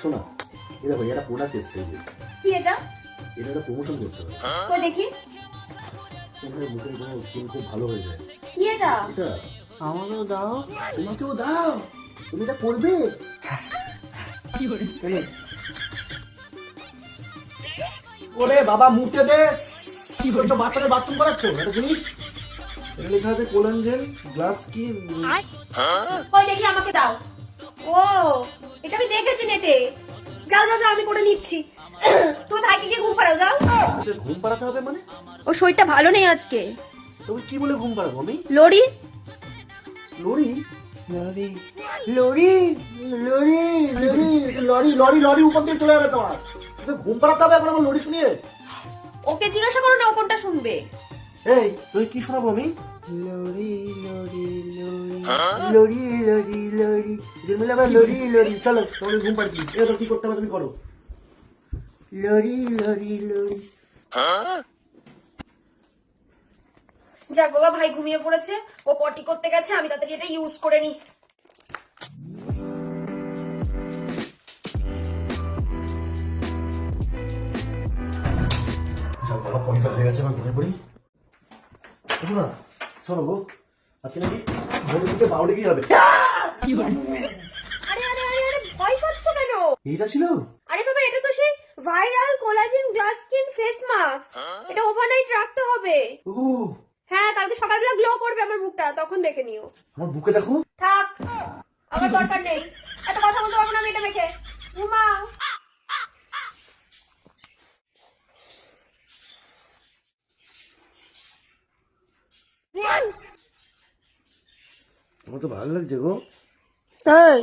শোনা, এই দেখো এটা প্রোডাক্ট এসছে। কি এটা? এটা একটা প্রমোশন করতে হবে। কই দেখি। তোমার মুখের কোনো স্কিন খুব ভালো হয়ে যায়। কি এটা? এটা আমাকেও দাও। তোমাকেও দাও, তুমি এটা করবে। কি করে? ওরে বাবা মুখে দে। কি করছো? বাচ্চাদের বাথরুম করাচ্ছো? এটা জিনিস এটা লেখা আছে কোলাজেন গ্লাস স্কিন। কই দেখি, আমাকে দাও। ও, এটা আমি দেখেছি নেটে। যাও যাও যাও, আমি করে নিচ্ছি। তুই ভাইকে গিয়ে ঘুম পাড়াও, যাও। এটা ঘুম পাড়াতে হবে মানে? ও শরীরটা ভালো নেই আজকে। তুমি কি বলে ঘুম পাড়াবো আমি? Lorry. Lorry lorry lorry lorry lorry lorry lorry lorry উপর দিয়ে চলে যাবে তোমার। তুমি ঘুম পাড়াতে হবে এখন আমার লরি শুনিয়ে। ওকে জিজ্ঞাসা করো না ও কোনটা শুনবে। এই তুই কি শোনাবো আমি? Lorry lorry lorry lorry lorry lorry মিলে আবার লরি লরি। চলো তোমাকে ঘুম পাড়ি দিই। এবার কি করতে হবে তুমি করো। Lorry lorry lorry. যাক বাবা, ভাই ঘুমিয়ে পড়েছে, ও পটি করতে গেছে, আমি তাড়াতাড়ি এটা ইউজ করে নি। বাবা পয়টা হয়ে গেছে, আমার ঘুমিয়ে পড়ি। শোনা, শোনো গো, আজকে নাকি ভোর থেকে 12 ডিগ্রি হবে। কি করে? আরে আরে আরে আরে, ভয় পাচ্ছ কেন? এইটা ছিল? আরে বাবা, এটা তো সেই viral collagen glass skin face mask. এটা ওভারনাইট রাখতে হবে। ও হ্যাঁ, কালকে সকালবেলা গ্লো করবে আমার মুখটা, তখন দেখে নিও। আমার বুকে দেখো। থাক, আমার দরকার নেই, এত কথা বলতে পারবো না আমি এটা মেখে। ঘুমাও। আমার তো ভালো লাগছে গো। তাই?